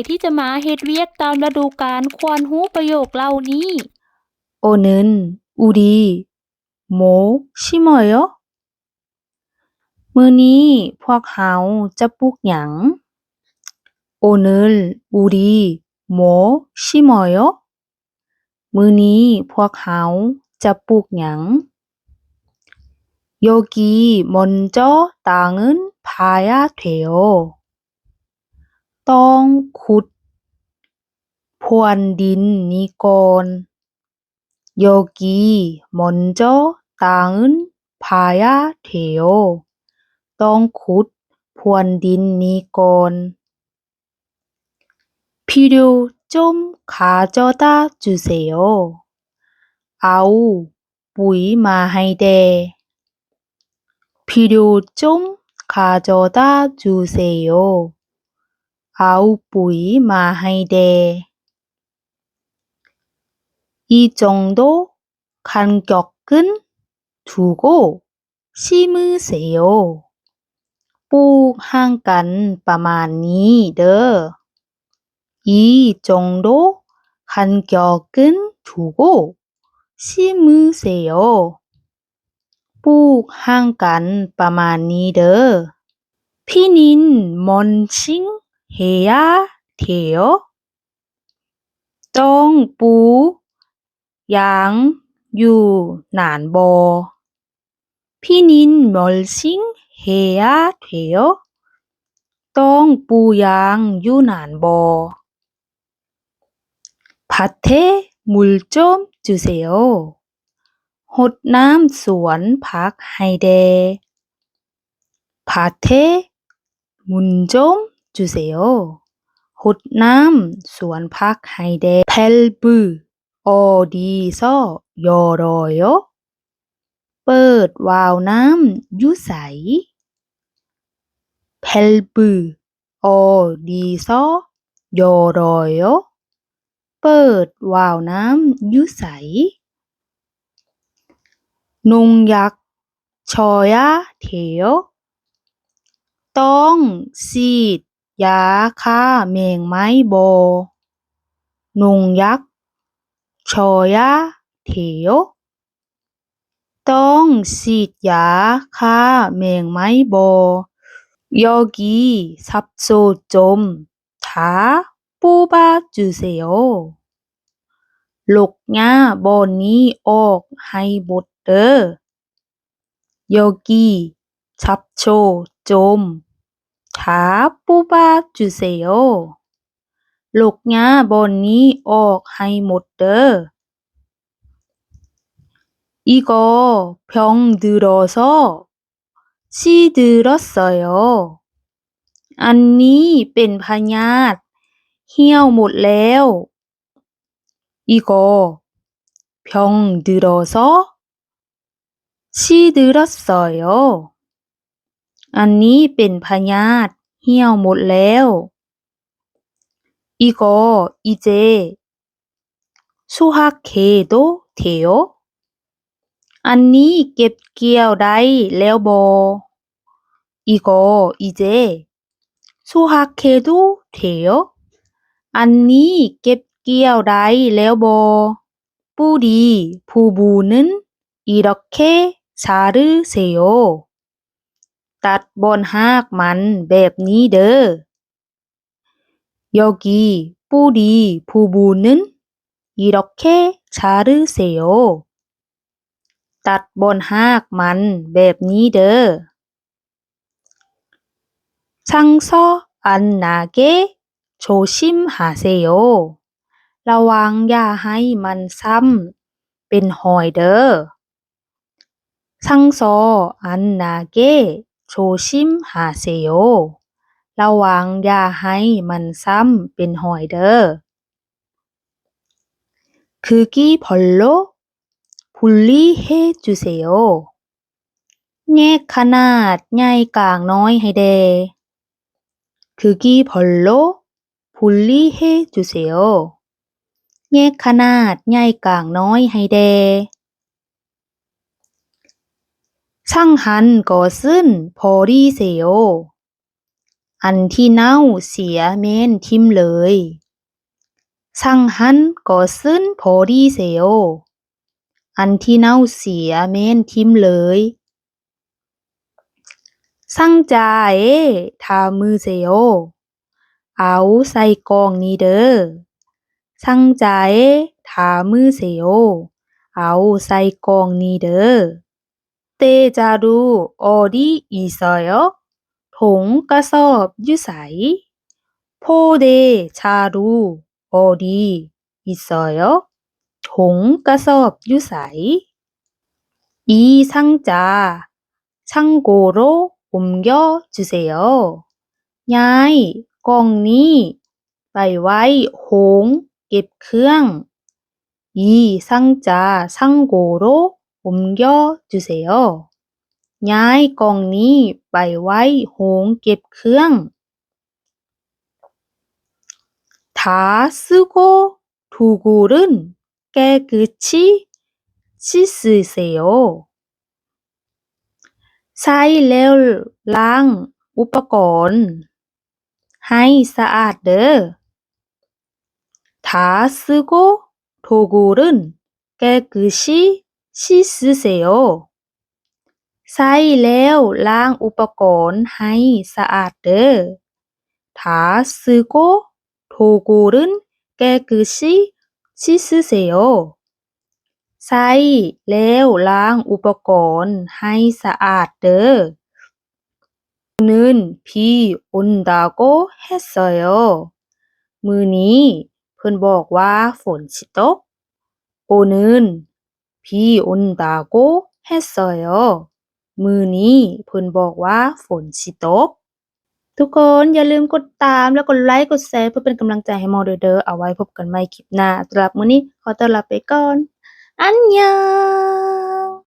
ที่จะมาเฮ็ดเวียกตามฤดูกาลควรรู้ประโยคเหล่านี้ 오는 우리 뭐 심어요? มื้อนี้พวกเราจะปลูกหยัง 오늘 우리 뭐 심어요? มื้อนี้พวกเราจะปลูกหยัง 여기 먼저 땅은 파야 돼요. ต้องขุดพรวนดินนี้ก่อน 여기 먼저 땅은 파야 돼요. ต้องขุดพรวนดินนี้ก่อน 비료 좀 가져다 주세요. เอาปุ๋ยมาให้แด่ 비료 좀 가져다 주세요. เอาปุ๋ยมาให้แด่ 이 정도 간격은 두고 심으세요. ปลูกห่างกันประมาณนี้เด้อ 이 정도 간격은 두고 심으세요. ปลูกห่างกันประมาณนี้เด้อ 피는 멀칭 해야 돼요. ต้องปลูกยางอยู่นานบ่ 피는 멀칭 해야 돼요. ต้องปลูกยางอยู่นานบ่ 밭에 물 좀 주세요. รดน้ำสวนผักให้แด่ 밭에 물 좀 주세요. รดน้ำสวนผักให้แด่ 밸브 어디서 열어요? เปิดวาล์วน้ำอยู่ไส 밸브 어디서 열어요? เปิดวาล์วน้ำอยู่ไส 농약 쳐야 돼요. ต้องฉีดยาฆ่าแมงไม้บ่ 농약 쳐야 돼요. ต้องฉีดยาฆ่าแมงไม้บ่ 여기 잡초 좀 다 뽑아 주세요. ลกหญ้าบ่อนนี้ออกให้หมดเด้อ 여기 잡초 좀 다 뽑아 주세요. ลกหญ้าบ่อนนี้ออกให้หมดเด้อ 이거 병 들어서 시들었어요. อันนี้เป็นพยาธิเหี่ยวหมดแล้ว 이거 병 들어서 시들었어요. อันนี้เป็นพยาธิเหี่ยวหมดแล้ว 이거 이제 수확해도 돼요? อันนี้เก็บเกี่ยวได้แล้วบ่ 이거 이제 수확해도 돼요? อันนี้เก็บเกี่ยวได้แล้วบ่ 뿌리 부분은 이렇게 자르세요. ตัดบอนรากมันแบบนี้เด้อ 여기 뿌리 부분은 이렇게 자르세요. ตัดบอนรากมันแบบนี้เด้อ 상처 안 나게 조심하세요. ระวังอย่าให้มันช้ำเป็นรอยเด้อ 상처 안 나게 조심하세요. ระวังอย่าให้มันช้ำเป็นรอยเด้อ 크기 별로 분리해 주세요. แยกขนาดใหญ่กลางน้อยให้แด่ 크기 별로 분리해 주세요. แยกขนาดใหญ่กลางน้อยให้แด่ 상한 것은 버리세요. อันที่เน่าเสียแม่นทิ่มเลยสั่งหันก็ซึ้น버리세요อันที่เน่าเสียแม่นทิ่มเลย상자에 담으세요. เอาใส่กล่องนี้เด้อ 상자에 담으세요. เอาใส่กล่องนี้เด้อ 떼자루 어디 있어요? ถุงกระสอบอยู่ไส 포대 자루 어디 있어요? ถุงกระสอบอยู่ไส 이 상자 창고로 옮겨 주세요. ย้ายกล่องนี้ไปไว้โรงเก็บเครื่อง 이 상자 창고로 옮겨 주세요. ย้ายกล่องนี้ไปไว้โรงเก็บเครื่อง 다 쓰고 도구는 깨끗이 씻으세요. ใช้แล้วล้างอุปกรณ์ให้สะอาดเด้อ 다 쓰고 도구는 깨끗이 씻으세요. ใช้แล้วล้างอุปกรณ์ให้สะอาดเด้อ 다 쓰고 도구는 깨끗이 씻으세요. ใช้แล้วล้างอุปกรณ์ให้สะอาดเด้อ 오늘은 비 온다고 했어요. มื้อนี้เพิ่นบอกว่าฝนสิตก 오늘은 비 온다고 했어요. มื้อนี้เพิ่นบอกว่าฝนสิตก ทุกคนอย่าลืมกดตามและกดไลค์กดแชร์เพื่อเป็นกำลังใจให้หมอเด้อเอาไว้พบกันใหม่คลิปหน้าสำหรับมื้อนี้ขอตัวลาไปก่อน อันยอง